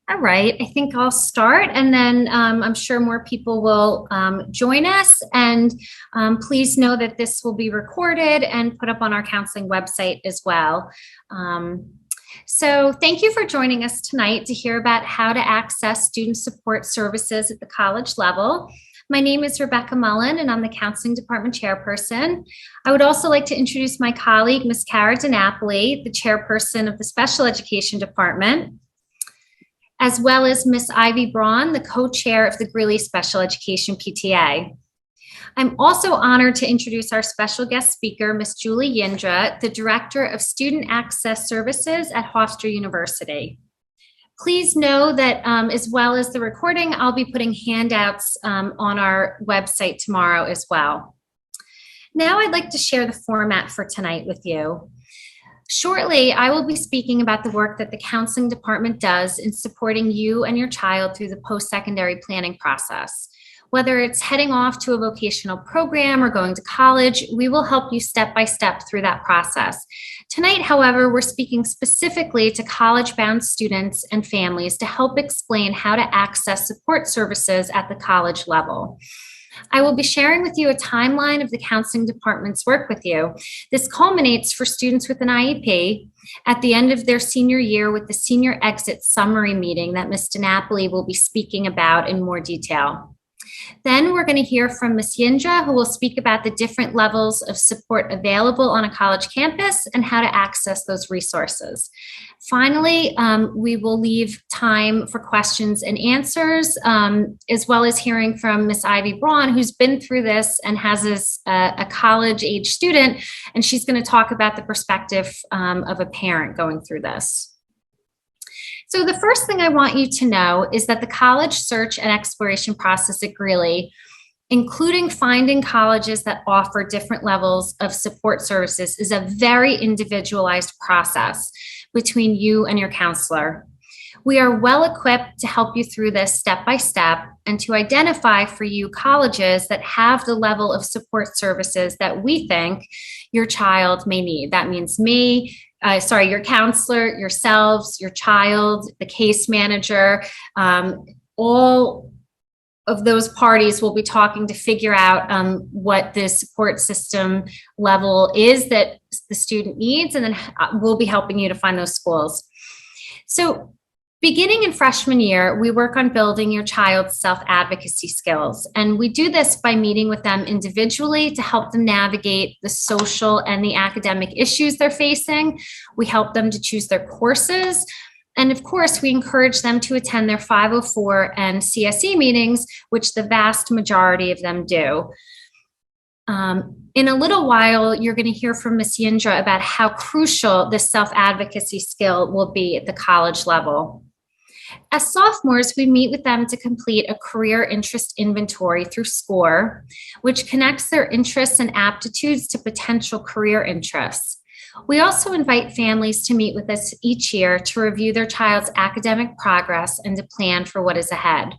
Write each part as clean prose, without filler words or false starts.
All right, I think I'll start and then I'm sure more people will join us. And please know that this will be recorded and put up on our counseling website as well. So thank you for joining us tonight to hear about how to access student support services at the college level. My name is Rebecca Mullen, and I'm the Counseling Department Chairperson. I would also like to introduce my colleague, Ms. Cara DiNapoli, the Chairperson of the Special Education Department, as well as Ms. Ivy Braun, the co-chair of the Greeley Special Education PTA. I'm also honored to introduce our special guest speaker, Ms. Julie Yindra, the Director of Student Access Services at Hofstra University. Please know that as well as the recording, I'll be putting handouts on our website tomorrow as well. Now I'd like to share the format for tonight with you. Shortly, I will be speaking about the work that the counseling department does in supporting you and your child through the post-secondary planning process. Whether it's heading off to a vocational program or going to college, we will help you step by step through that process. Tonight, however, we're speaking specifically to college-bound students and families to help explain how to access support services at the college level. I will be sharing with you a timeline of the counseling department's work with you. This culminates for students with an IEP at the end of their senior year with the senior exit summary meeting that Ms. DiNapoli will be speaking about in more detail. Then we're going to hear from Ms. Yindra, who will speak about the different levels of support available on a college campus and how to access those resources. Finally, we will leave time for questions and answers, as well as hearing from Ms. Ivy Braun, who's been through this and has a college-age student, and she's going to talk about the perspective of a parent going through this. So the first thing I want you to know is that the college search and exploration process at Greeley, including finding colleges that offer different levels of support services, is a very individualized process between you and your counselor. We are well equipped to help you through this step by step and to identify for you colleges that have the level of support services that we think your child may need. That means me, your counselor, yourselves, your child, the case manager, all of those parties will be talking to figure out what the support system level is that the student needs, and then we'll be helping you to find those schools. So beginning in freshman year, we work on building your child's self-advocacy skills. And we do this by meeting with them individually to help them navigate the social and the academic issues they're facing. We help them to choose their courses. And of course, we encourage them to attend their 504 and CSE meetings, which the vast majority of them do. In a little while, you're going to hear from Ms. Yindra about how crucial this self-advocacy skill will be at the college level. As sophomores, we meet with them to complete a career interest inventory through SCORE, which connects their interests and aptitudes to potential career interests. We also invite families to meet with us each year to review their child's academic progress and to plan for what is ahead.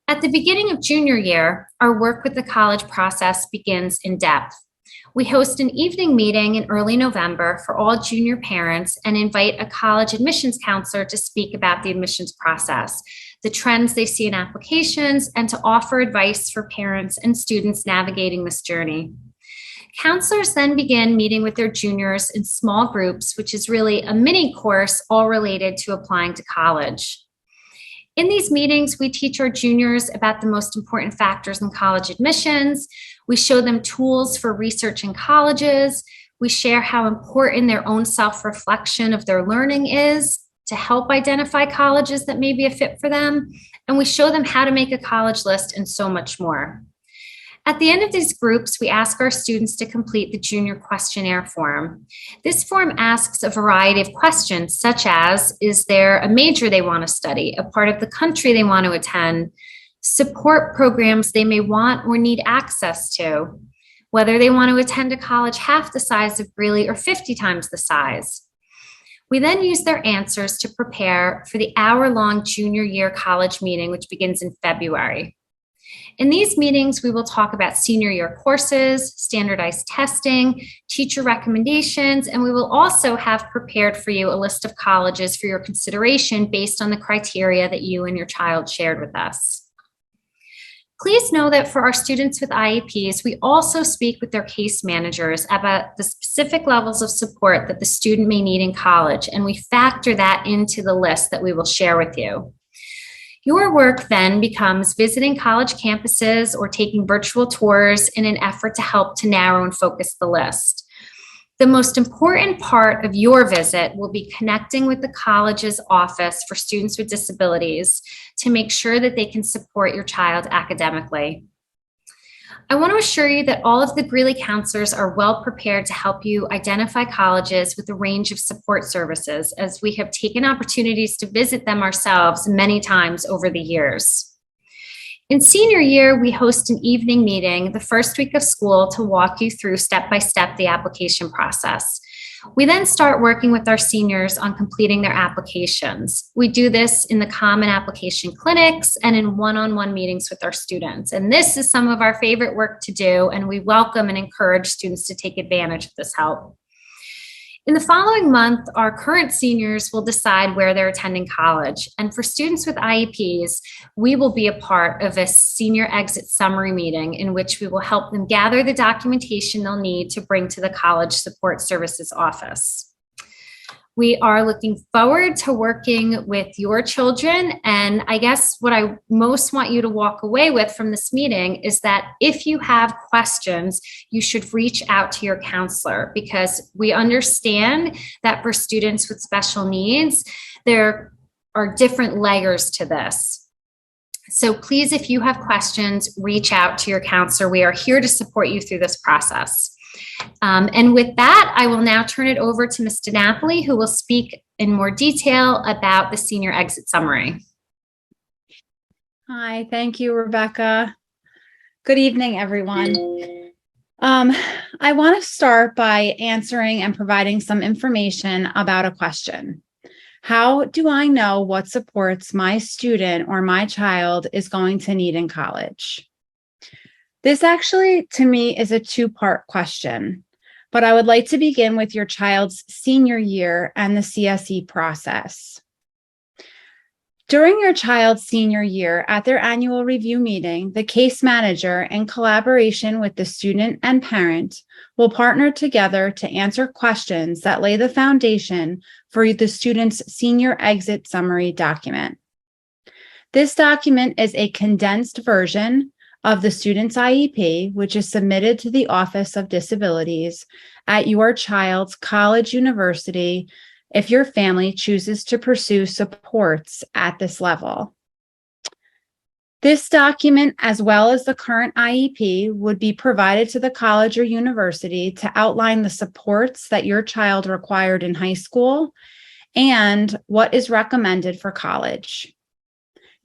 At the beginning of junior year, our work with the college process begins in depth. We host an evening meeting in early November for all junior parents and invite a college admissions counselor to speak about the admissions process, the trends they see in applications, and to offer advice for parents and students navigating this journey. Counselors then begin meeting with their juniors in small groups, which is really a mini course all related to applying to college. In these meetings, we teach our juniors about the most important factors in college admissions. We show them tools for researching colleges. We share how important their own self-reflection of their learning is to help identify colleges that may be a fit for them. And we show them how to make a college list and so much more. At the end of these groups, we ask our students to complete the junior questionnaire form. This form asks a variety of questions, such as, is there a major they want to study, a part of the country they want to attend, support programs they may want or need access to, whether they want to attend a college half the size of Greeley or 50 times the size. We then use their answers to prepare for the hour-long junior year college meeting, which begins in February. In these meetings, we will talk about senior year courses, standardized testing, teacher recommendations, and we will also have prepared for you a list of colleges for your consideration based on the criteria that you and your child shared with us. Please know that for our students with IEPs, we also speak with their case managers about the specific levels of support that the student may need in college, and we factor that into the list that we will share with you. Your work then becomes visiting college campuses or taking virtual tours in an effort to help to narrow and focus the list. The most important part of your visit will be connecting with the college's office for students with disabilities to make sure that they can support your child academically. I want to assure you that all of the Greeley counselors are well prepared to help you identify colleges with a range of support services, as we have taken opportunities to visit them ourselves many times over the years. In senior year, we host an evening meeting the first week of school to walk you through step-by-step the application process. We then start working with our seniors on completing their applications. We do this in the common application clinics and in one-on-one meetings with our students. And this is some of our favorite work to do, and we welcome and encourage students to take advantage of this help. In the following month, our current seniors will decide where they're attending college. And for students with IEPs, we will be a part of a senior exit summary meeting in which we will help them gather the documentation they'll need to bring to the College Support Services office. We are looking forward to working with your children. And I guess what I most want you to walk away with from this meeting is that if you have questions, you should reach out to your counselor, because we understand that for students with special needs, there are different layers to this. So please, if you have questions, reach out to your counselor. We are here to support you through this process. And with that, I will now turn it over to Ms. DiNapoli, who will speak in more detail about the senior exit summary. Hi, thank you, Rebecca. Good evening, everyone. I want to start by answering and providing some information about a question. How do I know what supports my student or my child is going to need in college? This actually, to me, is a two-part question, but I would like to begin with your child's senior year and the CSE process. During your child's senior year, at their annual review meeting, the case manager, in collaboration with the student and parent, will partner together to answer questions that lay the foundation for the student's senior exit summary document. This document is a condensed version of the student's IEP, which is submitted to the Office of Disabilities at your child's college university if your family chooses to pursue supports at this level. This document, as well as the current IEP, would be provided to the college or university to outline the supports that your child required in high school and what is recommended for college.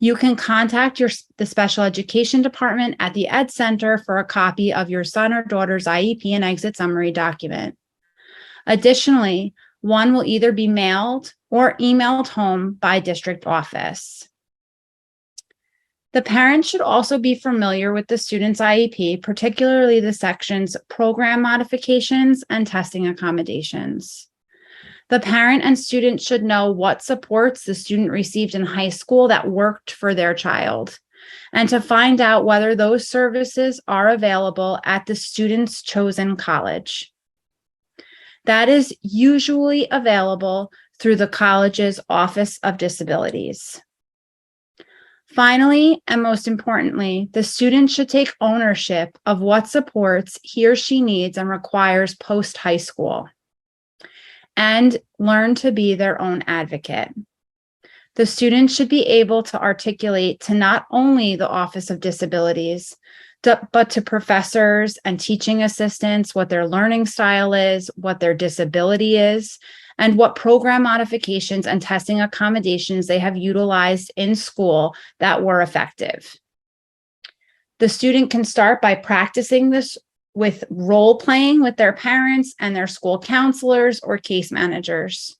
You can contact the special education department at the Ed Center for a copy of your son or daughter's IEP and exit summary document. Additionally, one will either be mailed or emailed home by district office. The parent should also be familiar with the student's IEP, particularly the sections program modifications and testing accommodations. The parent and student should know what supports the student received in high school that worked for their child, and to find out whether those services are available at the student's chosen college. That is usually available through the college's Office of Disabilities. Finally, and most importantly, the student should take ownership of what supports he or she needs and requires post-high school, and learn to be their own advocate. The student should be able to articulate to not only the Office of Disabilities, but to professors and teaching assistants what their learning style is, what their disability is, and what program modifications and testing accommodations they have utilized in school that were effective. The student can start by practicing this with role playing with their parents and their school counselors or case managers.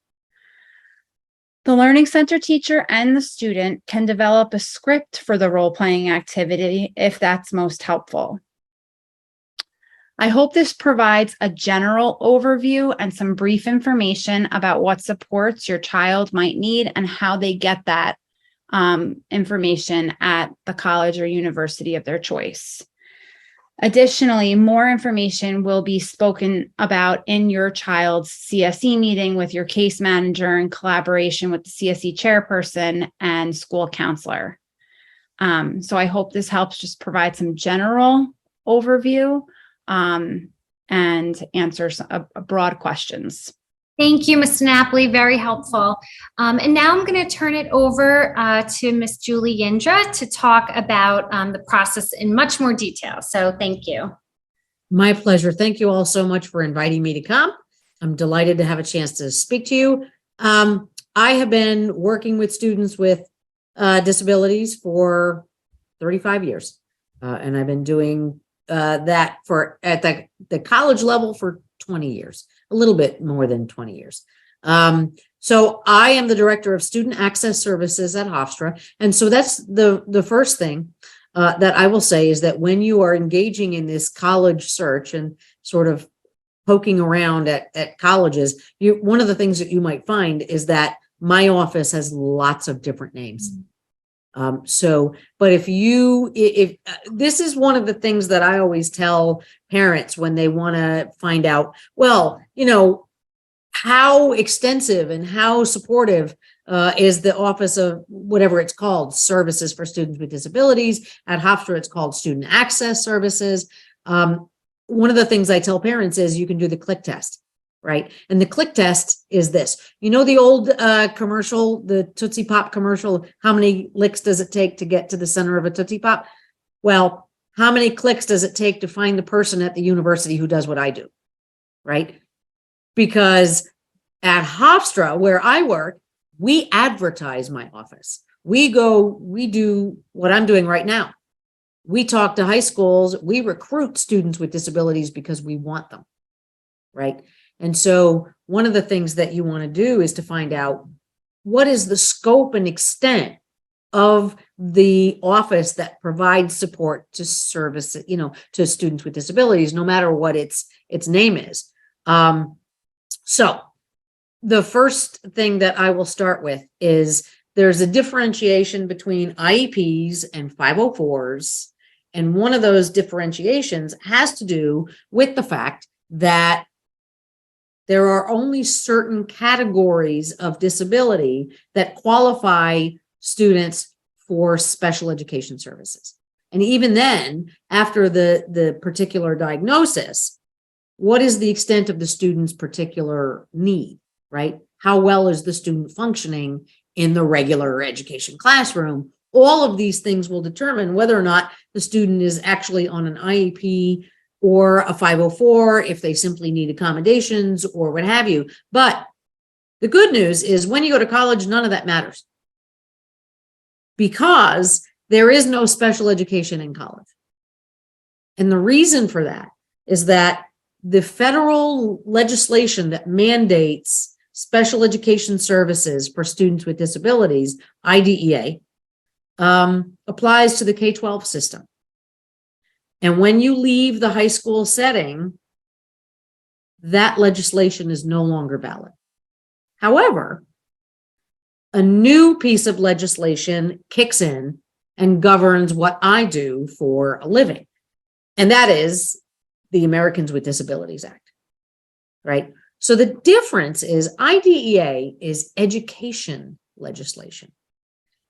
The Learning Center teacher and the student can develop a script for the role-playing activity if that's most helpful. I hope this provides a general overview and some brief information about what supports your child might need and how they get that information at the college or university of their choice. Additionally, more information will be spoken about in your child's CSE meeting with your case manager in collaboration with the CSE chairperson and school counselor. So I hope this helps just provide some general overview and answers a broad questions. Thank you, Ms. Napoli, very helpful. And now I'm going to turn it over to Ms. Julie Yindra to talk about the process in much more detail. So thank you. My pleasure. Thank you all so much for inviting me to come. I'm delighted to have a chance to speak to you. I have been working with students with disabilities for 35 years, and I've been doing that at the college level for 20 years, a little bit more than 20 years. So I am the director of student access services at Hofstra. And so that's the first thing that I will say is that when you are engaging in this college search and sort of poking around at colleges, one of the things that you might find is that my office has lots of different names. But if this is one of the things that I always tell parents when they want to find out, well, how extensive and how supportive is the office of whatever it's called, services for students with disabilities. At Hofstra, it's called student access services. One of the things I tell parents is you can do the click test. Right. And the click test is this, the old commercial, the Tootsie Pop commercial, how many licks does it take to get to the center of a Tootsie Pop? Well, how many clicks does it take to find the person at the university who does what I do? Right. Because at Hofstra, where I work, we advertise my office. We do what I'm doing right now. We talk to high schools. We recruit students with disabilities because we want them. Right. And so one of the things that you want to do is to find out what is the scope and extent of the office that provides support to service, to students with disabilities, no matter what its name is. So the first thing that I will start with is there's a differentiation between IEPs and 504s. And one of those differentiations has to do with the fact that there are only certain categories of disability that qualify students for special education services. And even then, after the particular diagnosis, what is the extent of the student's particular need, right? How well is the student functioning in the regular education classroom? All of these things will determine whether or not the student is actually on an IEP or a 504, if they simply need accommodations or what have you. But the good news is when you go to college, none of that matters because there is no special education in college. And the reason for that is that the federal legislation that mandates special education services for students with disabilities, IDEA, applies to the K-12 system. And when you leave the high school setting, that legislation is no longer valid. However, a new piece of legislation kicks in and governs what I do for a living. And that is the Americans with Disabilities Act, right? So the difference is IDEA is education legislation.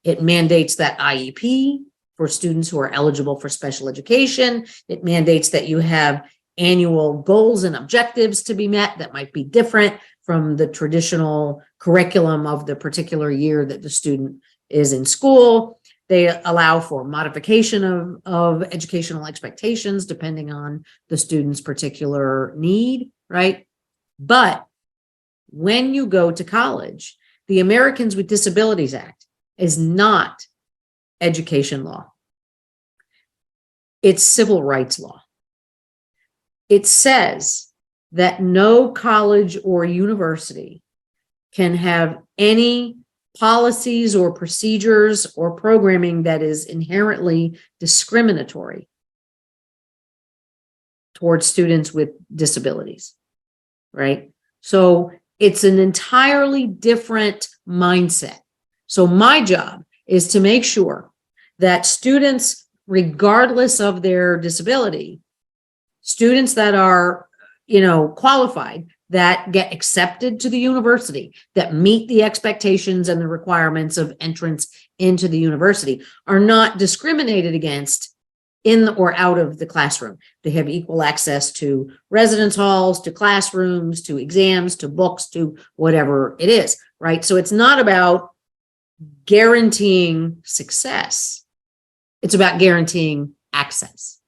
It mandates that IEP for students who are eligible for special education. It mandates that you have annual goals and objectives to be met that might be different from the traditional curriculum of the particular year that the student is in school. They allow for modification of educational expectations depending on the student's particular need, right? But when you go to college, the Americans with Disabilities Act is not education law. It's civil rights law. It says that no college or university can have any policies or procedures or programming that is inherently discriminatory towards students with disabilities, right? So it's an entirely different mindset. So my job is to make sure that students, regardless of their disability, students that are, qualified, that get accepted to the university, that meet the expectations and the requirements of entrance into the university, are not discriminated against in or out of the classroom. They have equal access to residence halls, to classrooms, to exams, to books, to whatever it is, right? So it's not about guaranteeing success. It's about guaranteeing access,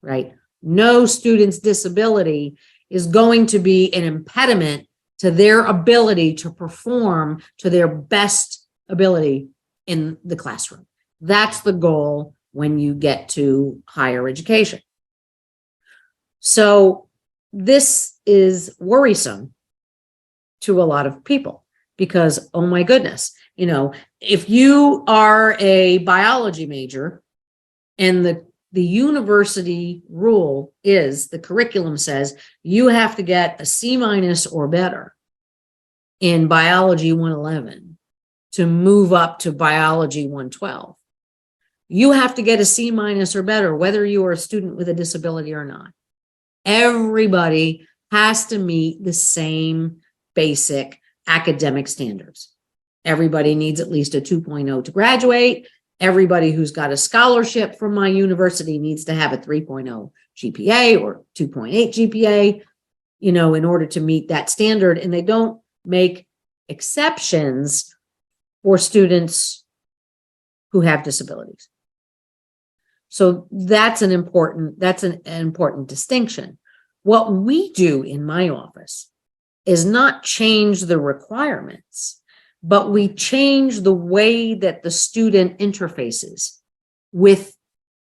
right? No student's disability is going to be an impediment to their ability to perform to their best ability in the classroom. That's the goal when you get to higher education. So this is worrisome to a lot of people because, oh my goodness, if you are a biology major and the university rule is, the curriculum says you have to get a C- or better in biology 111 to move up to biology 112. You have to get a C- or better, whether you are a student with a disability or not. Everybody has to meet the same basic academic standards. Everybody needs at least a 2.0 to graduate. Everybody who's got a scholarship from my university needs to have a 3.0 GPA or 2.8 GPA, in order to meet that standard. And they don't make exceptions for students who have disabilities. So that's an important distinction. What we do in my office is not change the requirements, but we change the way that the student interfaces with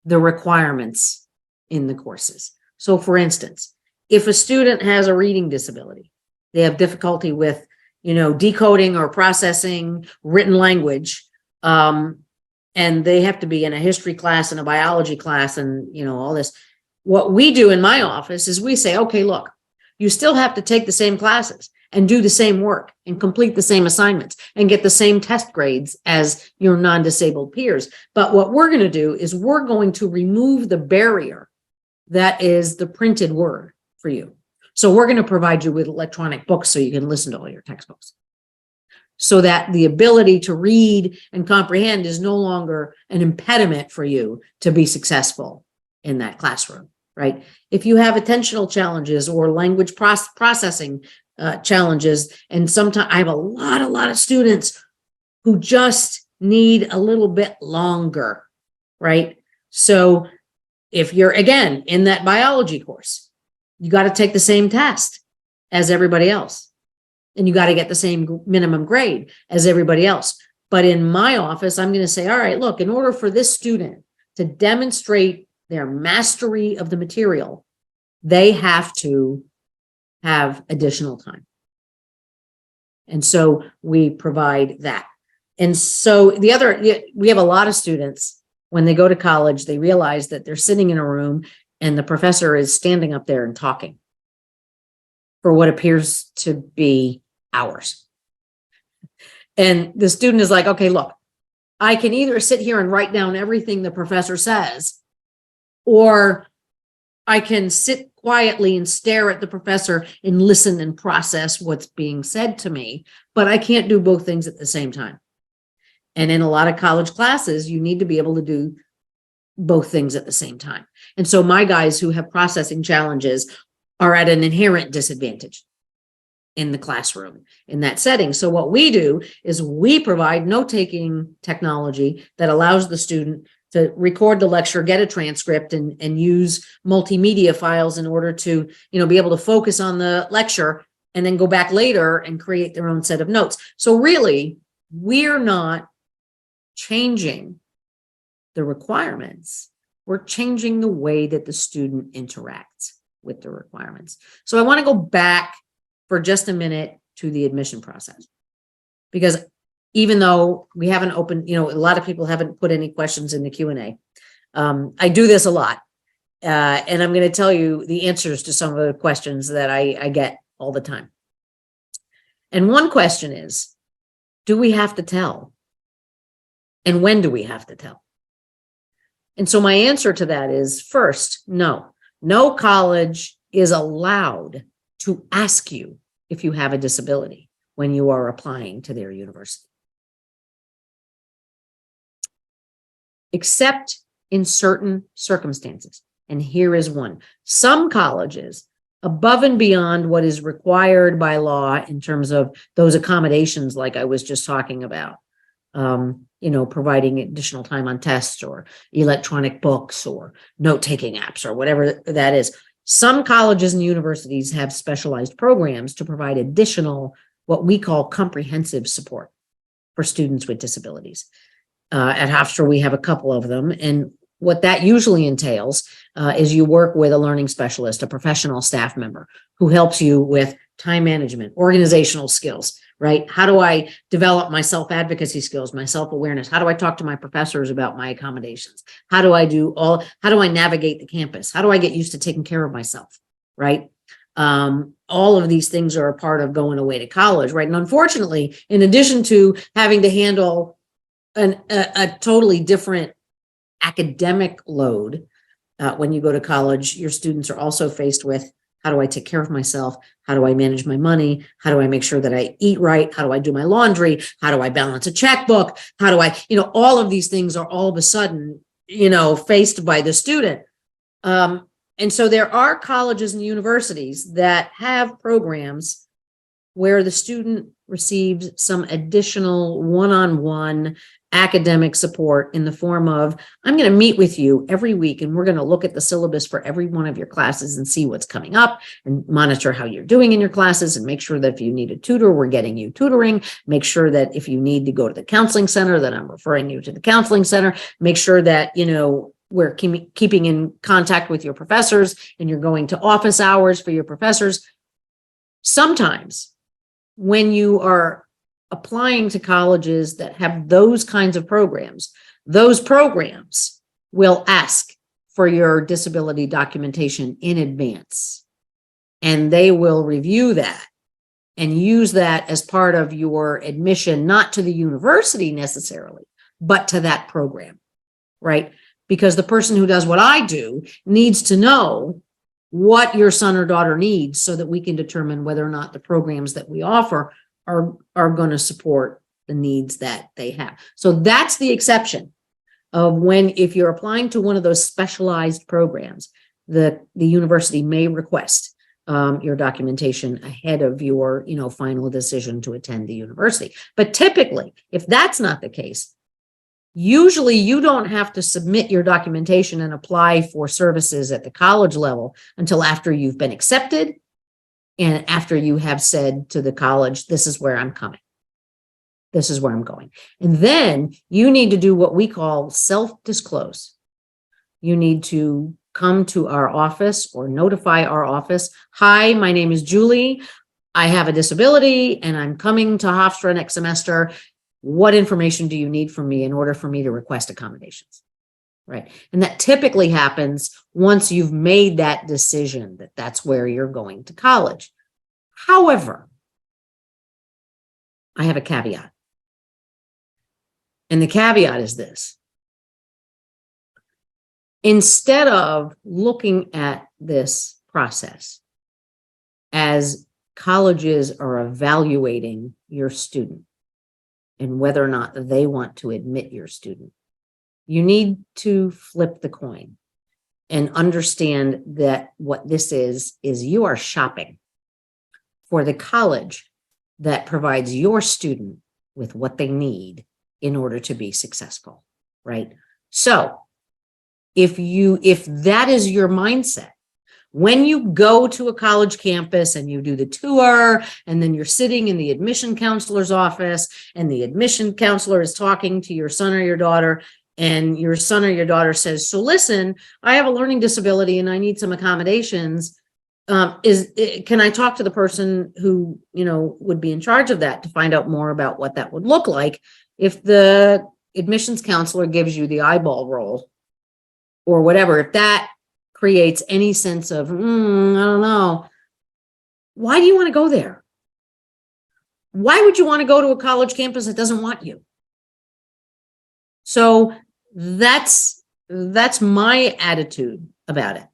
the requirements in the courses. So for instance, if a student has a reading disability, they have difficulty with, decoding or processing written language, and they have to be in a history class and a biology class and, all this. What we do in my office is we say, okay, look, you still have to take the same classes and do the same work and complete the same assignments and get the same test grades as your non-disabled peers. But what we're going to do is we're going to remove the barrier that is the printed word for you. So we're going to provide you with electronic books so you can listen to all your textbooks, so that the ability to read and comprehend is no longer an impediment for you to be successful in that classroom, right? If you have attentional challenges or language processing challenges, and sometimes I have a lot of students who just need a little bit longer, right? So if you're, again, in that biology course, you got to take the same test as everybody else. And you got to get the same minimum grade as everybody else. But in my office, I'm going to say, all right, look, in order for this student to demonstrate their mastery of the material, they have to have additional time. And so we provide that. And so we have a lot of students, when they go to college, they realize that they're sitting in a room and the professor is standing up there and talking for what appears to be hours. And the student is like, okay, look, I can either sit here and write down everything the professor says, or I can sit quietly and stare at the professor and listen and process what's being said to me, but I can't do both things at the same time. And in a lot of college classes, you need to be able to do both things at the same time. And so my guys who have processing challenges are at an inherent disadvantage in the classroom in that setting. So what we do is we provide note-taking technology that allows the student to record the lecture, get a transcript, and use multimedia files in order to, be able to focus on the lecture and then go back later and create their own set of notes. So really, we're not changing the requirements. We're changing the way that the student interacts with the requirements. So I want to go back for just a minute to the admission process, because even though we haven't opened, a lot of people haven't put any questions in the Q&A. I do this a lot. And I'm going to tell you the answers to some of the questions that I get all the time. And one question is, do we have to tell? And when do we have to tell? And so my answer to that is, first, no. No college is allowed to ask you if you have a disability when you are applying to their university. Except in certain circumstances. And here is one. Some colleges, above and beyond what is required by law in terms of those accommodations like I was just talking about, providing additional time on tests or electronic books or note-taking apps or whatever that is. Some colleges and universities have specialized programs to provide additional, what we call comprehensive support for students with disabilities. At Hofstra, we have a couple of them. And what that usually entails is you work with a learning specialist, a professional staff member who helps you with time management, organizational skills, right? How do I develop my self-advocacy skills, my self-awareness? How do I talk to my professors about my accommodations? How do I navigate the campus? How do I get used to taking care of myself, right? All of these things are a part of going away to college, right? And unfortunately, in addition to having to handle a totally different academic load, when you go to college, your students are also faced with, how do I take care of myself? How do I manage my money? How do I make sure that I eat right? How do I do my laundry? How do I balance a checkbook? How do I, all of these things are all of a sudden, faced by the student. And so there are colleges and universities that have programs where the student receives some additional one-on-one academic support in the form of, I'm going to meet with you every week and we're going to look at the syllabus for every one of your classes and see what's coming up and monitor how you're doing in your classes and make sure that if you need a tutor, we're getting you tutoring. Make sure that if you need to go to the counseling center, that I'm referring you to the counseling center. Make sure that, we're keeping in contact with your professors and you're going to office hours for your professors. Sometimes when you are applying to colleges that have those kinds of programs, those programs will ask for your disability documentation in advance. And they will review that and use that as part of your admission, not to the university necessarily, but to that program, right? Because the person who does what I do needs to know what your son or daughter needs so that we can determine whether or not the programs that we offer are going to support the needs that they have. So that's the exception of if you're applying to one of those specialized programs, the university may request your documentation ahead of your, final decision to attend the university. But typically, if that's not the case, usually you don't have to submit your documentation and apply for services at the college level until after you've been accepted and after you have said to the college, this is where I'm coming. This is where I'm going. And then you need to do what we call self-disclose. You need to come to our office or notify our office. Hi, my name is Julie. I have a disability and I'm coming to Hofstra next semester. What information do you need from me in order for me to request accommodations? Right. And that typically happens once you've made that decision that that's where you're going to college. However, I have a caveat. And the caveat is this. Instead of looking at this process as colleges are evaluating your student and whether or not they want to admit your student, you need to flip the coin and understand that what this is you are shopping for the college that provides your student with what they need in order to be successful, right? So if that is your mindset, when you go to a college campus and you do the tour and then you're sitting in the admission counselor's office and the admission counselor is talking to your son or your daughter, and your son or your daughter says, so listen, I have a learning disability and I need some accommodations. can I talk to the person who, would be in charge of that to find out more about what that would look like if the admissions counselor gives you the eyeball roll or whatever, if that creates any sense of, I don't know. Why do you want to go there? Why would you want to go to a college campus that doesn't want you? So that's my attitude about it.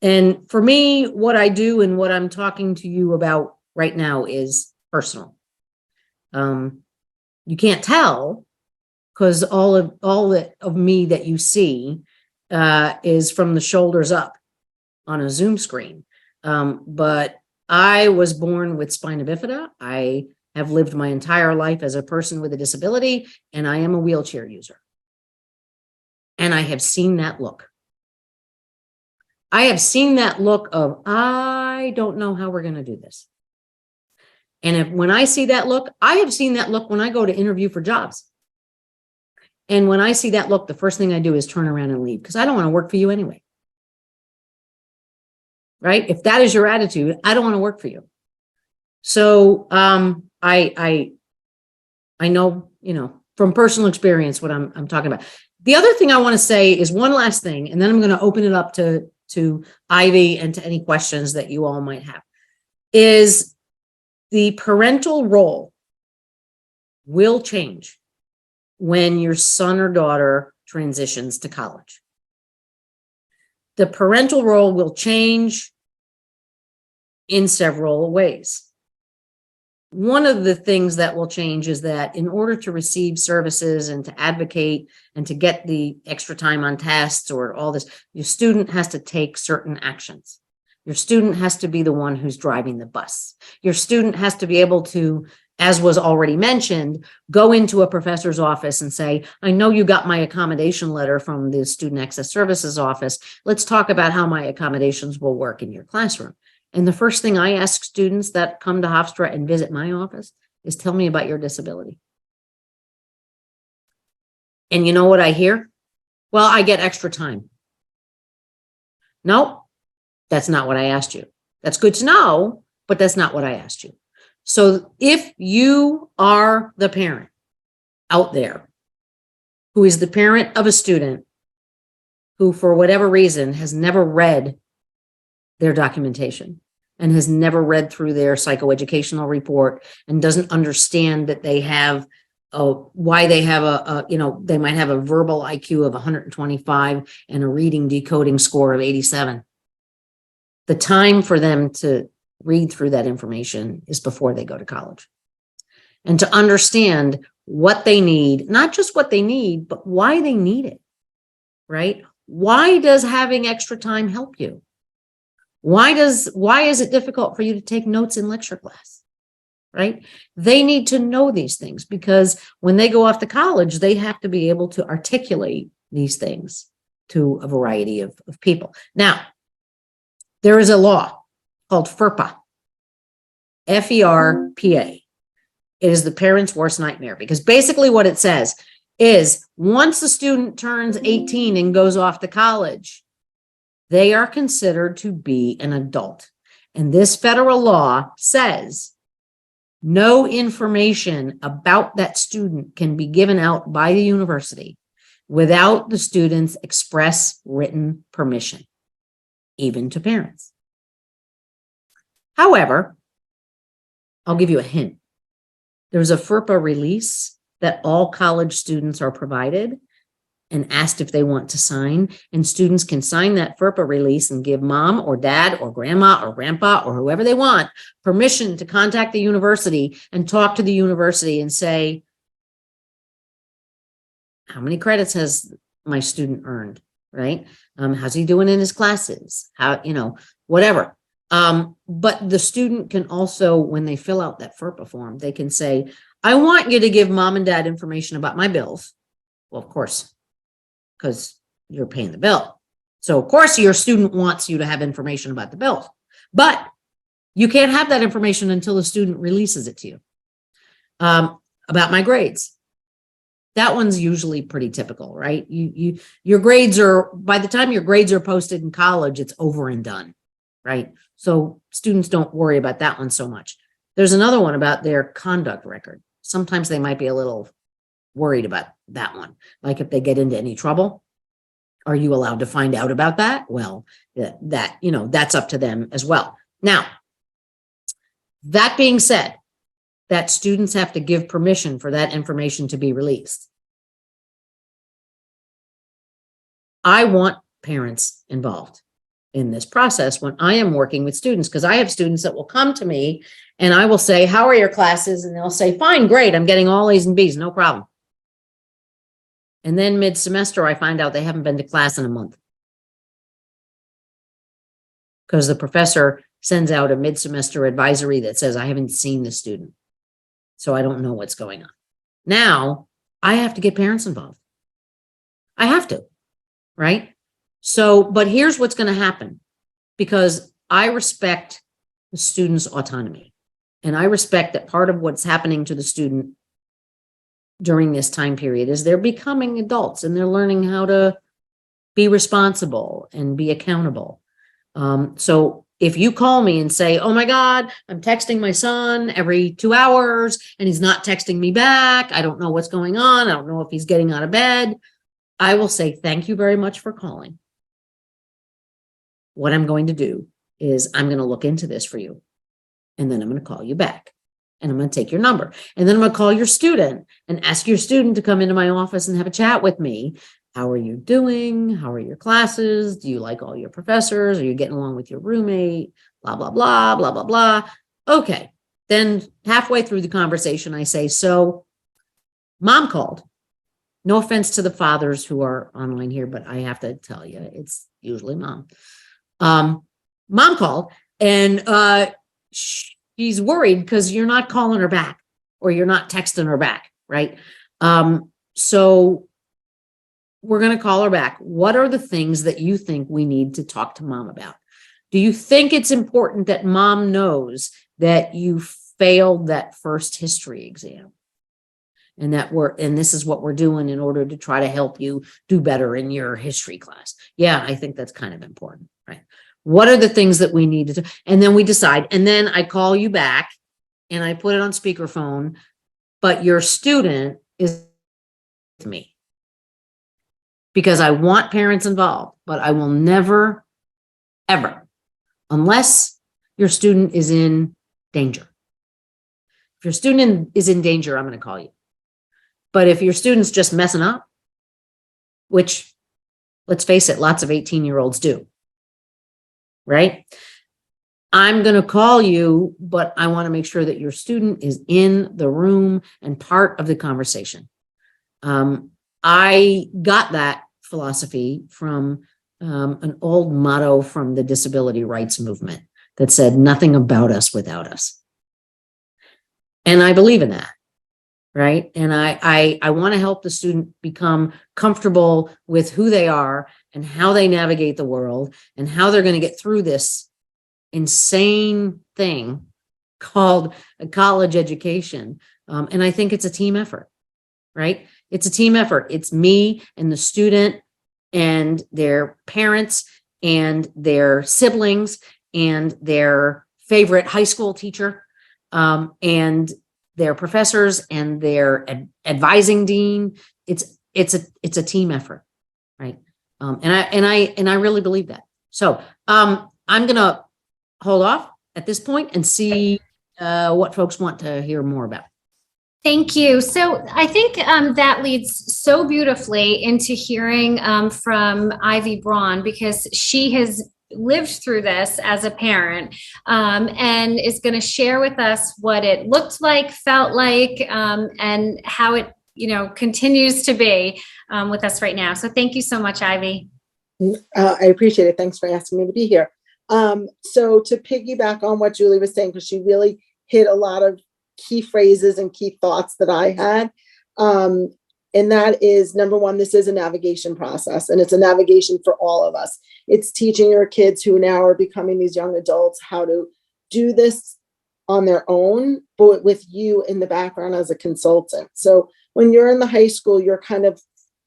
And for me, what I do and what I'm talking to you about right now is personal. You can't tell because all of me that you see is from the shoulders up on a Zoom screen. But I was born with spina bifida. I have lived my entire life as a person with a disability, and I am a wheelchair user. And I have seen that look. I have seen that look of, I don't know how we're going to do this. And when I see that look, I have seen that look when I go to interview for jobs. And when I see that look, the first thing I do is turn around and leave because I don't want to work for you anyway. Right? If that is your attitude, I don't want to work for you. So I know, from personal experience what I'm talking about. The other thing I want to say is one last thing, and then I'm going to open it up to Ivy and to any questions that you all might have, is the parental role will change when your son or daughter transitions to college. The parental role will change in several ways. One of the things that will change is that in order to receive services and to advocate and to get the extra time on tests or all this, your student has to take certain actions. Your student has to be the one who's driving the bus. Your student has to be able to, as was already mentioned, go into a professor's office and say, I know you got my accommodation letter from the Student Access Services office. Let's talk about how my accommodations will work in your classroom. And the first thing I ask students that come to Hofstra and visit my office is tell me about your disability. And you know what I hear? Well, I get extra time. No, that's not what I asked you. That's good to know, but that's not what I asked you. So if you are the parent out there who is the parent of a student who, for whatever reason, has never read their documentation and has never read through their psychoeducational report and doesn't understand that they have why they have they might have a verbal IQ of 125 and a reading decoding score of 87. The time for them to read through that information is before they go to college. And to understand what they need, not just what they need, but why they need it, right? Why does having extra time help you? Why is it difficult for you to take notes in lecture class, right? They need to know these things because when they go off to college, they have to be able to articulate these things to a variety of people. Now, there is a law called FERPA, F-E-R-P-A. It is the parent's worst nightmare because basically what it says is once a student turns 18 and goes off to college, they are considered to be an adult. And this federal law says no information about that student can be given out by the university without the student's express written permission, even to parents. However, I'll give you a hint. There's a FERPA release that all college students are provided and asked if they want to sign, and students can sign that FERPA release and give mom or dad or grandma or grandpa or whoever they want permission to contact the university and talk to the university and say, how many credits has my student earned, right? How's he doing in his classes? How, whatever. But the student can also, when they fill out that FERPA form, they can say, I want you to give mom and dad information about my bills. Well, of course, because you're paying the bill. So of course your student wants you to have information about the bills, but you can't have that information until the student releases it to you. About my grades. That one's usually pretty typical, right? Your grades are, by the time your grades are posted in college, it's over and done. right? So students don't worry about that one so much. There's another one about their conduct record. Sometimes they might be a little worried about that one. Like if they get into any trouble, are you allowed to find out about that? Well, that's up to them as well. Now, that being said, that students have to give permission for that information to be released. I want parents involved in this process when I am working with students, because I have students that will come to me and I will say, how are your classes? And they'll say, fine, great. I'm getting all A's and B's, no problem. And then mid-semester, I find out they haven't been to class in a month because the professor sends out a mid-semester advisory that says, I haven't seen the student, so I don't know what's going on. Now, I have to get parents involved. I have to, right? So, but here's what's going to happen, because I respect the student's autonomy. And I respect that part of what's happening to the student during this time period is they're becoming adults and they're learning how to be responsible and be accountable. So if you call me and say, oh my God, I'm texting my son every 2 hours and he's not texting me back, I don't know what's going on, I don't know if he's getting out of bed, I will say, thank you very much for calling. What I'm going to do is I'm going to look into this for you. And then I'm going to call you back. And I'm going to take your number. And then I'm going to call your student and ask your student to come into my office and have a chat with me. How are you doing? How are your classes? Do you like all your professors? Are you getting along with your roommate? Blah, blah, blah, blah, blah, blah. Okay. Then halfway through the conversation, I say, so mom called. No offense to the fathers who are online here, but I have to tell you, it's usually mom. Mom called and she's worried because you're not calling her back or you're not texting her back, right? So we're going to call her back. What are the things that you think we need to talk to mom about? Do you think it's important that mom knows that you failed that first history exam? And this is what we're doing in order to try to help you do better in your history class. Yeah, I think that's kind of important, right? What are the things that we need to do? And then we decide, and then I call you back and I put it on speakerphone, but your student is with me because I want parents involved, but I will never, ever, unless your student is in danger. If your student is in danger, I'm going to call you. But if your student's just messing up, which, let's face it, lots of 18-year-olds do, right? I'm going to call you, but I want to make sure that your student is in the room and part of the conversation. I got that philosophy from an old motto from the disability rights movement that said, nothing about us without us. And I believe in that. Right. And I want to help the student become comfortable with who they are and how they navigate the world and how they're going to get through this insane thing called a college education. And I think it's a team effort, right? It's a team effort. It's me and the student and their parents and their siblings and their favorite high school teacher and their professors and their advising dean. It's a team effort, right? And I really believe that. So I'm gonna hold off at this point and see what folks want to hear more about. Thank you. So I think that leads so beautifully into hearing from Ivy Braun, because she has lived through this as a parent and is going to share with us what it looked like, felt like, and how it, continues to be with us right now. So thank you so much, Ivy. I appreciate it. Thanks for asking me to be here. So to piggyback on what Julie was saying, because she really hit a lot of key phrases and key thoughts that I had. And that is, number one, this is a navigation process, and it's a navigation for all of us. It's teaching your kids who now are becoming these young adults how to do this on their own, but with you in the background as a consultant. So when you're in the high school, you're kind of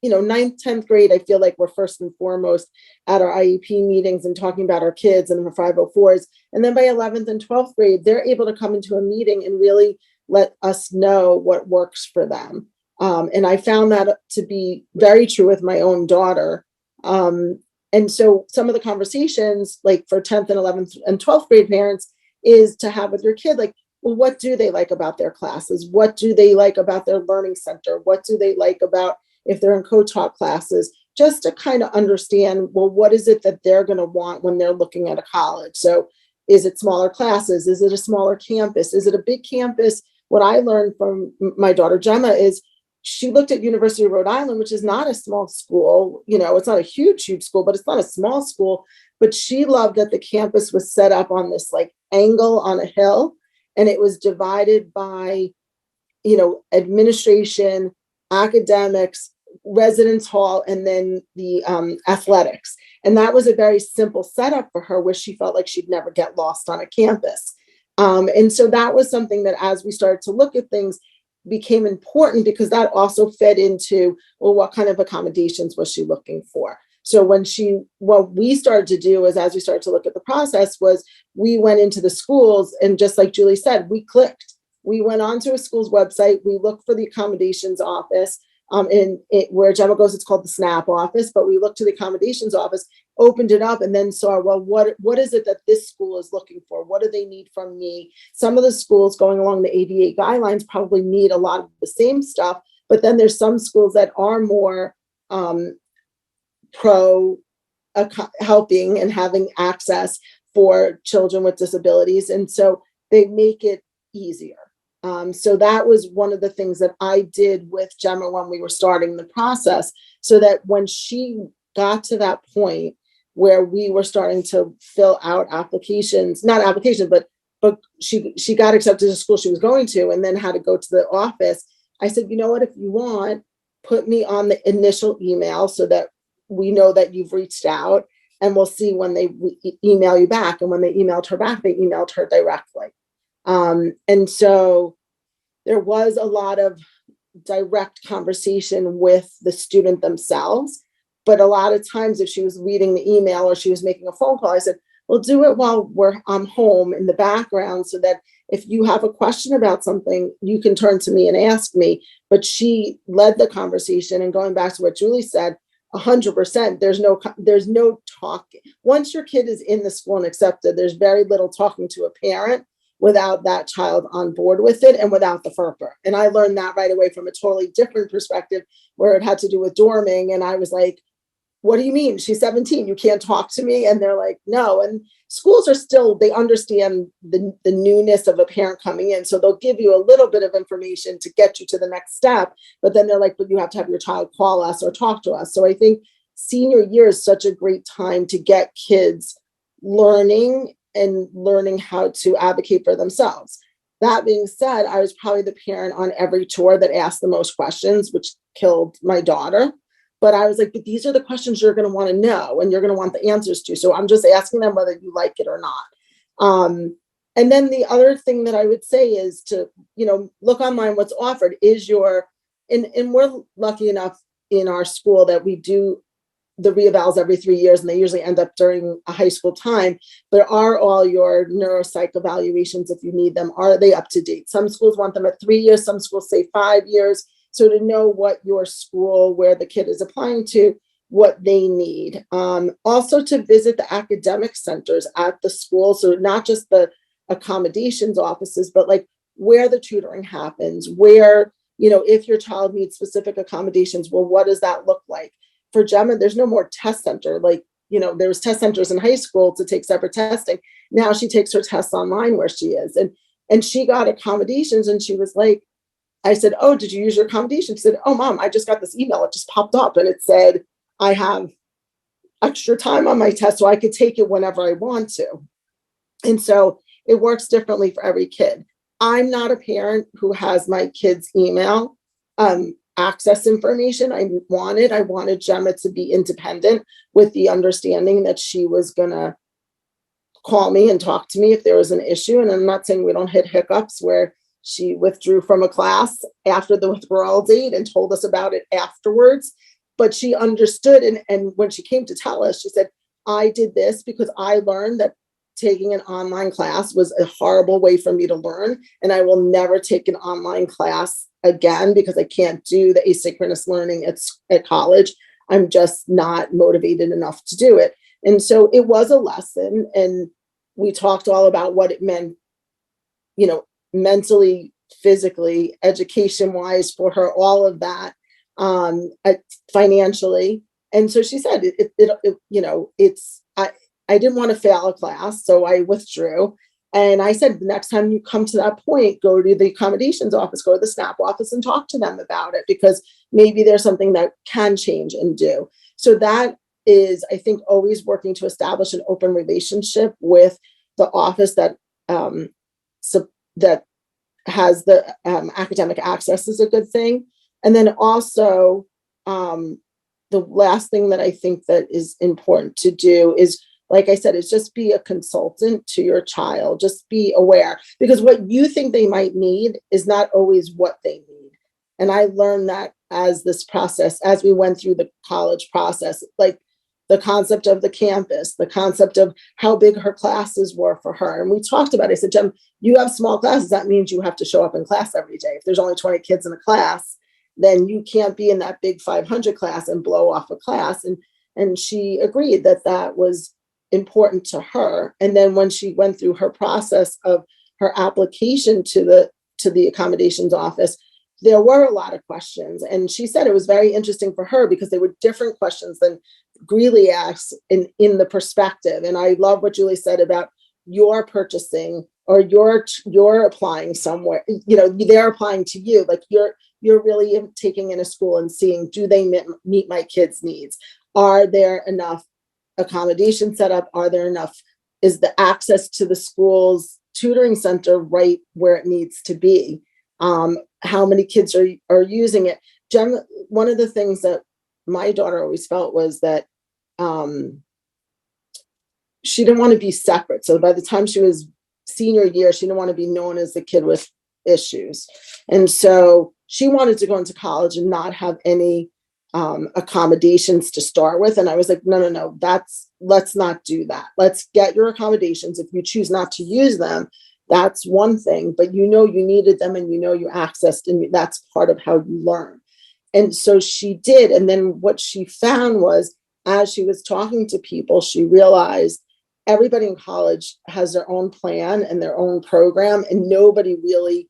ninth, 10th grade, I feel like we're first and foremost at our IEP meetings and talking about our kids and the 504s. And then by 11th and 12th grade, they're able to come into a meeting and really let us know what works for them. And I found that to be very true with my own daughter. And so some of the conversations, like for 10th and 11th and 12th grade parents, is to have with your kid, like, well, what do they like about their classes? What do they like about their learning center? What do they like about if they're in co-taught classes? Just to kind of understand, well, what is it that they're going to want when they're looking at a college? So is it smaller classes? Is it a smaller campus? Is it a big campus? What I learned from my daughter Gemma is she looked at University of Rhode Island, which is not a small school. It's not a huge school, but it's not a small school. But she loved that the campus was set up on this like angle on a hill, and it was divided by, administration, academics, residence hall, and then the athletics. And that was a very simple setup for her where she felt like she'd never get lost on a campus. And so that was something that as we started to look at things became important, because that also fed into, well, what kind of accommodations was she looking for? So what we started to do is, as we started to look at the process, was we went into the schools, and just like Julie said, we clicked. We went onto a school's website. We looked for the accommodations office. Where Gemma goes, it's called the SNAP office, but we looked to the accommodations office, opened it up, and then saw, well, what is it that this school is looking for? What do they need from me? Some of the schools going along the ADA guidelines probably need a lot of the same stuff, but then there's some schools that are more pro helping and having access for children with disabilities. And so they make it easier. So that was one of the things that I did with Gemma when we were starting the process, so that when she got to that point where we were starting to fill out applications, not applications, but she got accepted to school she was going to, and then had to go to the office. I said, you know what, if you want, put me on the initial email so that we know that you've reached out, and we'll see when they email you back. And when they emailed her back, they emailed her directly. And so there was a lot of direct conversation with the student themselves. But a lot of times if she was reading the email or she was making a phone call, I said, well, do it while I'm home in the background, so that if you have a question about something, you can turn to me and ask me. But she led the conversation. And going back to what Julie said, 100%, there's no talking. Once your kid is in the school and accepted, there's very little talking to a parent without that child on board with it and without the FERPA. And I learned that right away from a totally different perspective, where it had to do with dorming. And I was like, what do you mean? She's 17. You can't talk to me? And they're like, no. And schools are still, they understand the newness of a parent coming in. So they'll give you a little bit of information to get you to the next step. But then they're like, but you have to have your child call us or talk to us. So I think senior year is such a great time to get kids learning how to advocate for themselves. That being said, I was probably the parent on every tour that asked the most questions, which killed my daughter. But I was like, but these are the questions you're going to want to know and you're going to want the answers to. So I'm just asking them whether you like it or not. And then the other thing that I would say is to, look online, what's offered is and we're lucky enough in our school that we do the reevals every 3 years, and they usually end up during a high school time. But are all your neuropsych evaluations, if you need them, are they up to date? Some schools want them at 3 years, some schools say 5 years. So to know what your school, where the kid is applying to, what they need. Also to visit the academic centers at the school. So not just the accommodations offices, but like where the tutoring happens, where, if your child needs specific accommodations, well, what does that look like? For Gemma, there's no more test center. Like, there was test centers in high school to take separate testing. Now she takes her tests online where she is. And she got accommodations, and she was like, I said, oh, did you use your accommodation? She said, oh, Mom, I just got this email. It just popped up and it said, I have extra time on my test, so I could take it whenever I want to. And so it works differently for every kid. I'm not a parent who has my kids' email access information. I wanted Gemma to be independent, with the understanding that she was going to call me and talk to me if there was an issue. And I'm not saying we don't hit hiccups where she withdrew from a class after the withdrawal date and told us about it afterwards. but she understood. And when she came to tell us, she said, I did this because I learned that taking an online class was a horrible way for me to learn. And I will never take an online class again because I can't do the asynchronous learning at college. I'm just not motivated enough to do it. And so it was a lesson. And we talked all about what it meant, mentally, physically, education wise for her, all of that, financially. And so she said, I didn't want to fail a class, so I withdrew. And I said, the next time you come to that point, go to the accommodations office, go to the SNAP office and talk to them about it, because maybe there's something that can change and do. So that is, I think, always working to establish an open relationship with the office that that has the academic access is a good thing. And then also, the last thing that I think that is important to do is, like I said, is just be a consultant to your child. Just be aware, because what you think they might need is not always what they need. And I learned that as this process, as we went through the college process, like the concept of the campus, the concept of how big her classes were for her. And we talked about it. I said, Jem, you have small classes. That means you have to show up in class every day. If there's only 20 kids in a class, then you can't be in that big 500 class and blow off a class. And she agreed that that was important to her. And then when she went through her process of her application to the accommodations office, there were a lot of questions. And she said it was very interesting for her because they were different questions than Greeley asks in the perspective. And I love what Julie said about your purchasing or you're applying somewhere, they're applying to you. Like you're really taking in a school and seeing, do they meet my kids' needs? Are there enough accommodation set up? Is the access to the school's tutoring center right where it needs to be? How many kids are using it? One of the things that my daughter always felt was that she didn't want to be separate. So by the time she was senior year, she didn't want to be known as the kid with issues. And so she wanted to go into college and not have any accommodations to start with. And I was like, no, let's not do that. Let's get your accommodations. If you choose not to use them, that's one thing, but you needed them and you accessed, and that's part of how you learn. And so she did. And then what she found was, as she was talking to people, she realized everybody in college has their own plan and their own program, and nobody really,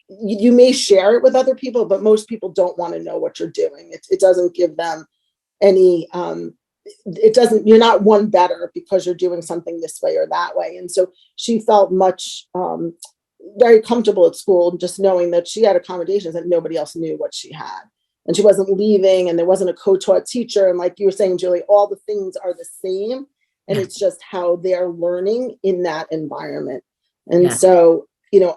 you may share it with other people, but most people don't want to know what you're doing. It doesn't give them any, you're not one better because you're doing something this way or that way. And so she felt much, very comfortable at school, just knowing that she had accommodations that nobody else knew what she had. And she wasn't leaving, and there wasn't a co-taught teacher. And like you were saying, Julie, all the things are the same. And it's just how they're learning in that environment. And so,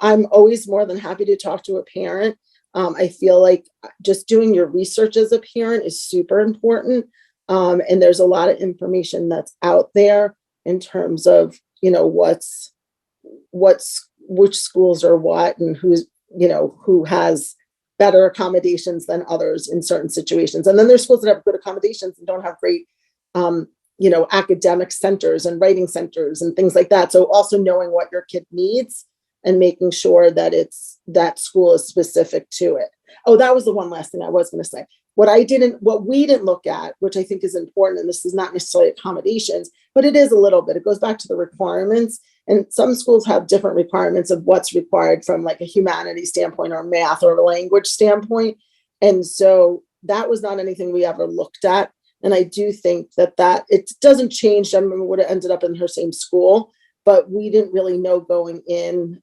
I'm always more than happy to talk to a parent. I feel like just doing your research as a parent is super important. And there's a lot of information that's out there in terms of, which schools are what, and who has better accommodations than others in certain situations. And then there's schools that have good accommodations and don't have great, academic centers and writing centers and things like that. So also knowing what your kid needs and making sure that that school is specific to it. Oh, that was the one last thing I was going to say. What we didn't look at, which I think is important, and this is not necessarily accommodations, but it is a little bit, it goes back to the requirements. And some schools have different requirements of what's required from like a humanities standpoint or math or a language standpoint. And so that was not anything we ever looked at. And I do think that it doesn't change. I remember would have ended up in her same school, but we didn't really know going in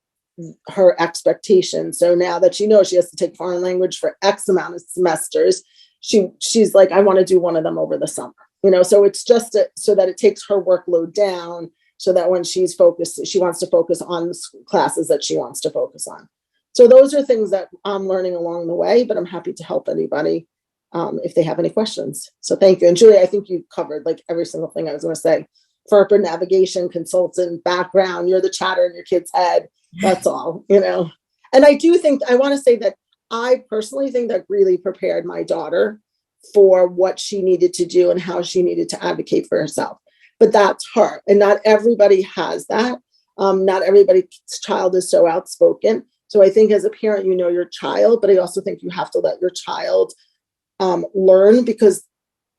her expectations. So now that she knows she has to take foreign language for X amount of semesters, she's like, I want to do one of them over the summer. So it's just so that it takes her workload down, so that when she's focused, she wants to focus on the classes that she wants to focus on. So those are things that I'm learning along the way, but I'm happy to help anybody if they have any questions. So thank you. And Julie, I think you covered like every single thing I was going to say. FERPA, navigation, consultant, background, you're the chatter in your kid's head. That's all, And I do think, I want to say that I personally think that really prepared my daughter for what she needed to do and how she needed to advocate for herself. But that's her. And not everybody has that. Not everybody's child is so outspoken. So I think as a parent, you know your child, but I also think you have to let your child learn, because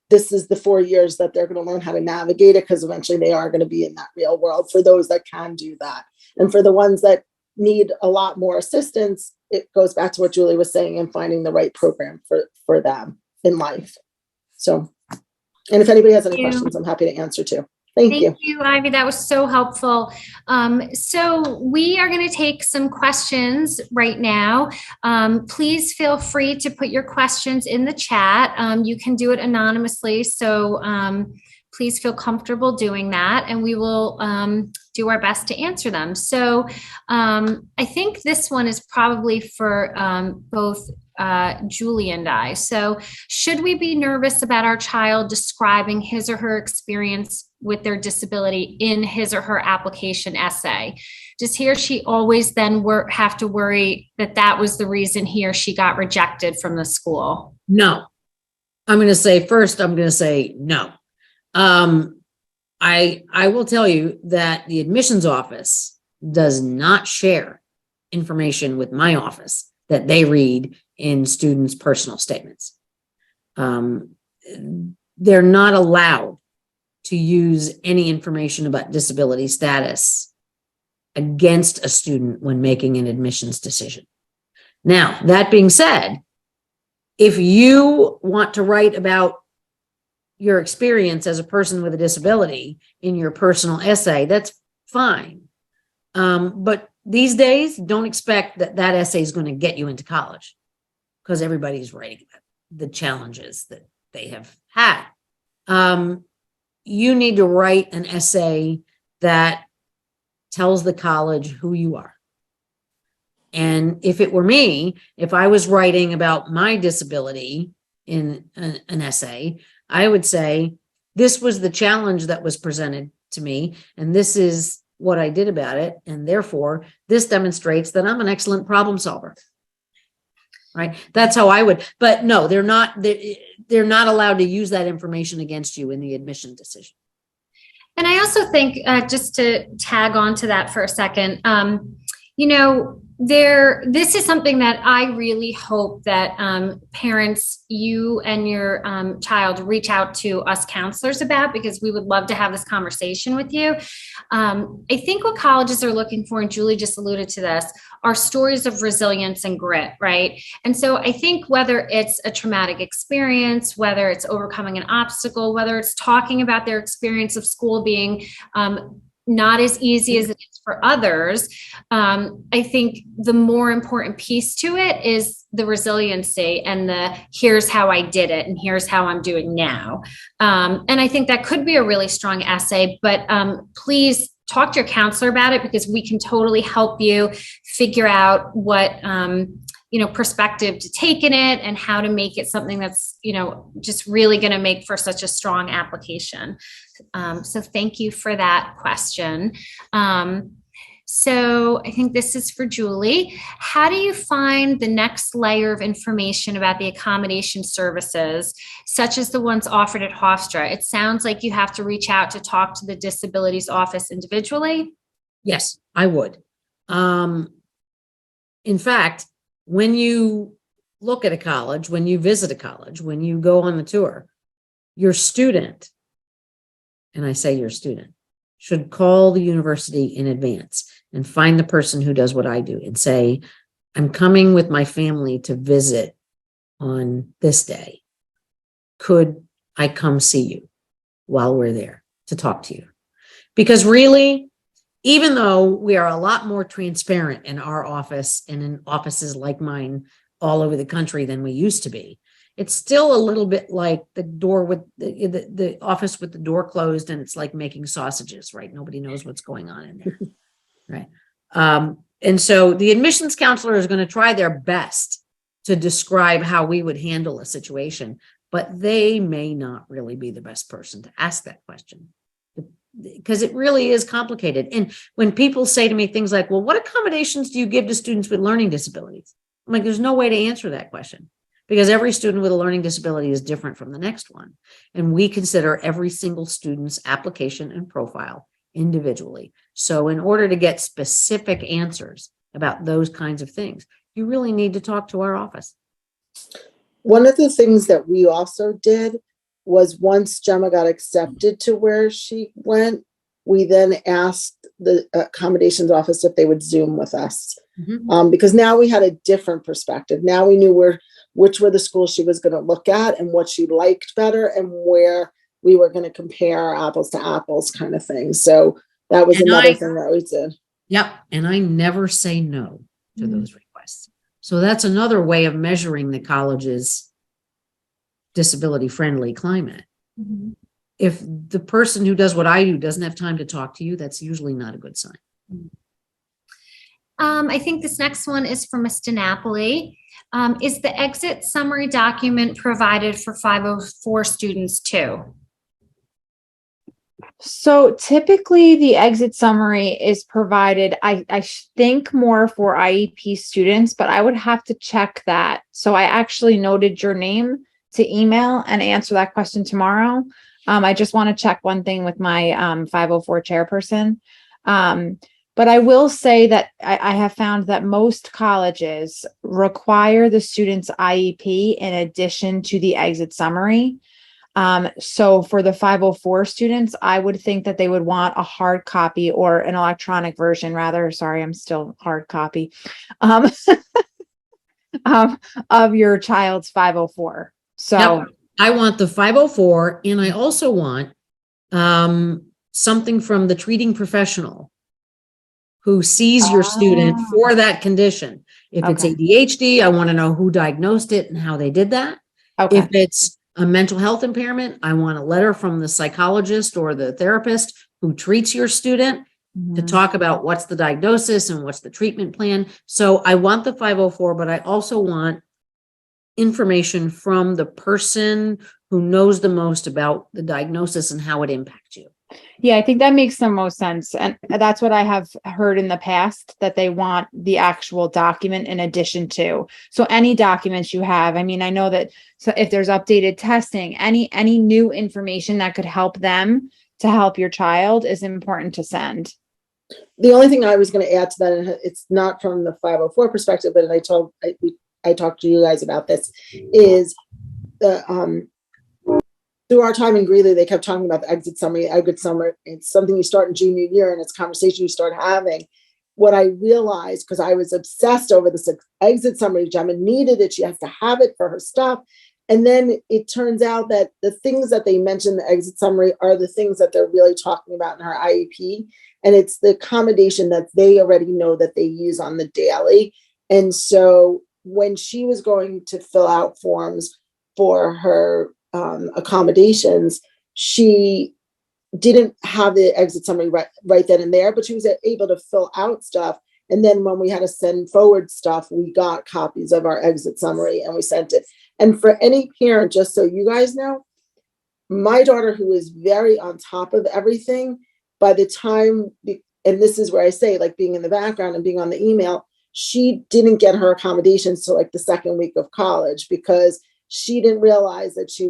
this is the 4 years that they're going to learn how to navigate it, because eventually they are going to be in that real world for those that can do that. And for the ones that need a lot more assistance, it goes back to what Julie was saying and finding the right program for them in life. So, and if anybody has any questions, I'm happy to answer too. Thank you, Ivy. That was so helpful. So we are going to take some questions right now. Please feel free to put your questions in the chat. You can do it anonymously. So please feel comfortable doing that, and we will do our best to answer them. So I think this one is probably for both Julie and I. So should we be nervous about our child describing his or her experience with their disability in his or her application essay? Does he or she always then have to worry that that was the reason he or she got rejected from the school? No. I'm going to say no. I will tell you that the admissions office does not share information with my office that they read in students' personal statements. They're not allowed to use any information about disability status against a student when making an admissions decision. Now, that being said, if you want to write about your experience as a person with a disability in your personal essay, that's fine. But these days, don't expect that that essay is going to get you into college, because everybody's writing about the challenges that they have had. You need to write an essay that tells the college who you are. And if it were me, if I was writing about my disability in an essay, I would say, this was the challenge that was presented to me, and this is what I did about it. And therefore, this demonstrates that I'm an excellent problem solver. Right? That's how I would, but no, they're not allowed to use that information against you in the admission decision. And I also think, just to tag on to that for a second, this is something that I really hope that parents, you and your child, reach out to us counselors about, because we would love to have this conversation with you. I think what colleges are looking for, and Julie just alluded to this, are stories of resilience and grit, right? And so I think whether it's a traumatic experience, whether it's overcoming an obstacle, whether it's talking about their experience of school being not as easy as it is for others, I think the more important piece to it is the resiliency and the here's how I did it and here's how I'm doing now. And I think that could be a really strong essay, but please talk to your counselor about it, because we can totally help you figure out what perspective to take in it and how to make it something that's, just really going to make for such a strong application. So thank you for that question. So I think this is for Julie. How do you find the next layer of information about the accommodation services, such as the ones offered at Hofstra? It sounds like you have to reach out to talk to the disabilities office individually. Yes, I would. In fact, when you look at a college, when you visit a college, when you go on the tour, your student, and I say your student, should call the university in advance and find the person who does what I do and say, I'm coming with my family to visit on this day. Could I come see you while we're there to talk to you? Because really, even though we are a lot more transparent in our office and in offices like mine all over the country than we used to be, it's still a little bit like the door with the office with the door closed, and it's like making sausages, right? Nobody knows what's going on in there, right? And so the admissions counselor is going to try their best to describe how we would handle a situation, but they may not really be the best person to ask that question, because it really is complicated. And when people say to me things like, well, what accommodations do you give to students with learning disabilities? I'm like, there's no way to answer that question, because every student with a learning disability is different from the next one. And we consider every single student's application and profile individually. So in order to get specific answers about those kinds of things, you really need to talk to our office. One of the things that we also did was once Gemma got accepted to where she went, we then asked the accommodations office if they would Zoom with us. Because now we had a different perspective. Now we knew which were the schools she was going to look at and what she liked better and where we were going to compare apples to apples kind of thing. So that was another thing that we did. Yep. And I never say no to those requests. So that's another way of measuring the college's disability friendly climate. If the person who does what I do doesn't have time to talk to you, that's usually not a good sign. I think this next one is from Mr. Napoli. Is the exit summary document provided for 504 students too? So typically the exit summary is provided, I think more for IEP students, but I would have to check that. So I actually noted your name to email and answer that question tomorrow. I just want to check one thing with my 504 chairperson. But I will say that I have found that most colleges require the student's IEP in addition to the exit summary. So for the 504 students, I would think that they would want a hard copy or an electronic version rather. Sorry, I'm still hard copy of your child's 504. So yep. I want the 504, and I also want something from the treating professional who sees your student for that condition. If it's ADHD, I want to know who diagnosed it and how they did that. If it's a mental health impairment, I want a letter from the psychologist or the therapist who treats your student to talk about what's the diagnosis and what's the treatment plan. So I want the 504, but I also want information from the person who knows the most about the diagnosis and how it impacts you. Yeah, I think that makes the most sense. And that's what I have heard in the past, that they want the actual document in addition to. So any documents you have, I mean, I know that so if there's updated testing, any new information that could help them to help your child is important to send. The only thing I was going to add to that, and it's not from the 504 perspective, but I talked to you guys about this, is the through our time in Greeley, they kept talking about the exit summary. It's something you start in junior year, and it's a conversation you start having. What I realized, because I was obsessed over this exit summary, Gemma needed it. She has to have it for her stuff. And then it turns out that the things that they mentioned in the exit summary are the things that they're really talking about in her IEP. And it's the accommodation that they already know that they use on the daily. And so when she was going to fill out forms for her accommodations, she didn't have the exit summary right then and there, but she was able to fill out stuff. And then when we had to send forward stuff, we got copies of our exit summary and we sent it. And for any parent, just so you guys know, my daughter, who is very on top of everything, by the time, and this is where I say, like, being in the background and being on the email, she didn't get her accommodations till like the second week of college, because she didn't realize that she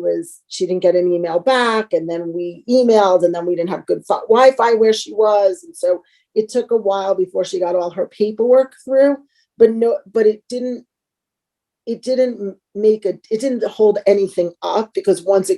didn't get an email back. And then we emailed, and then we didn't have good Wi-Fi where she was. And so it took a while before she got all her paperwork through, but it didn't hold anything up, because once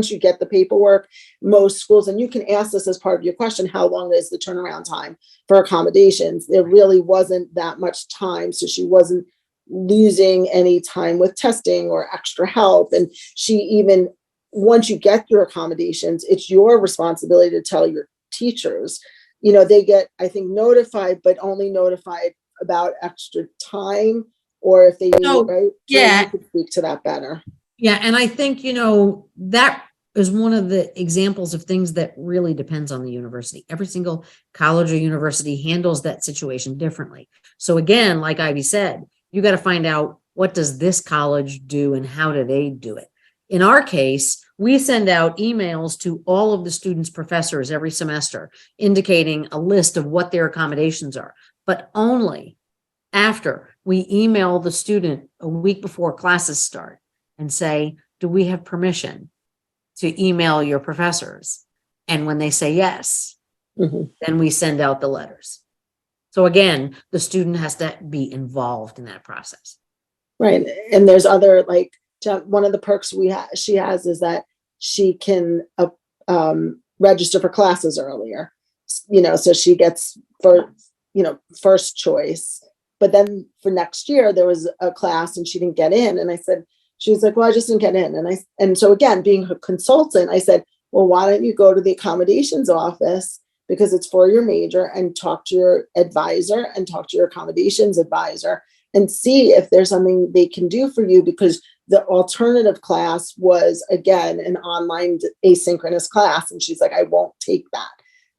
you get the paperwork, most schools, and you can ask this as part of your question, how long is the turnaround time for accommodations? There really wasn't that much time. So she wasn't losing any time with testing or extra help. And she even, once you get your accommodations, it's your responsibility to tell your teachers. They get, I think, notified, but only notified about extra time, or if they need it, right? Yeah. So you could speak to that better. Yeah. And I think, that is one of the examples of things that really depends on the university. Every single college or university handles that situation differently. So again, like Ivy said, you got to find out, what does this college do and how do they do it? In our case, we send out emails to all of the students' professors every semester, indicating a list of what their accommodations are, but only after, we email the student a week before classes start and say, do we have permission to email your professors? And when they say yes, then we send out the letters. So again, the student has to be involved in that process. Right. And there's other, like, one of the perks she has is that she can register for classes earlier, so she gets first choice. But then for next year, there was a class and she didn't get in. And I said, she was like, well, I just didn't get in. And so again, being her consultant, I said, well, why don't you go to the accommodations office, because it's for your major, and talk to your advisor and talk to your accommodations advisor and see if there's something they can do for you, because the alternative class was, again, an online asynchronous class. And she's like, I won't take that.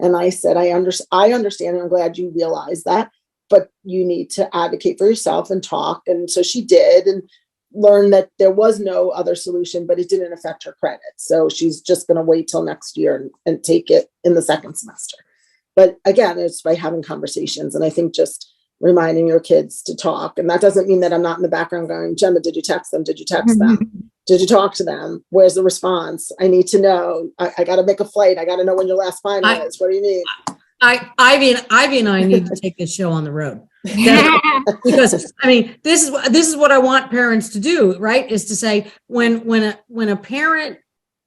And I said, I understand. And I'm glad you realize that, but you need to advocate for yourself and talk. And so she did, and learned that there was no other solution, but it didn't affect her credit. So she's just going to wait till next year and take it in the second semester. But again, it's by having conversations. And I think just reminding your kids to talk. And that doesn't mean that I'm not in the background going, Gemma, did you text them? Did you text them? Did you talk to them? Where's the response? I need to know. I got to make a flight. I got to know when your last final is. What do you need? Ivy and I need to take this show on the road. Because I mean, this is what I want parents to do, right? Is to say, when a parent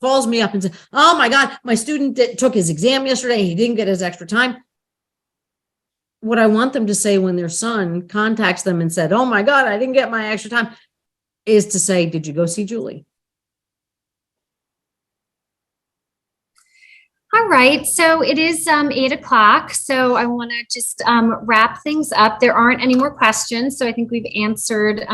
calls me up and says, oh my God, my student took his exam yesterday, he didn't get his extra time. What I want them to say when their son contacts them and said, oh my God, I didn't get my extra time, is to say, did you go see Julie? All right, so it is 8 o'clock, so I want to just wrap things up. There aren't any more questions, so I think we've answered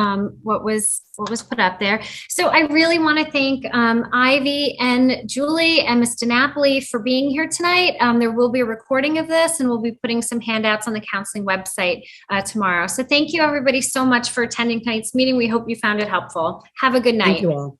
what was put up there. So I really want to thank Ivy and Julie and Ms. DiNapoli for being here tonight. There will be a recording of this, and we'll be putting some handouts on the counseling website tomorrow. So thank you, everybody, so much for attending tonight's meeting. We hope you found it helpful. Have a good night. Thank you all.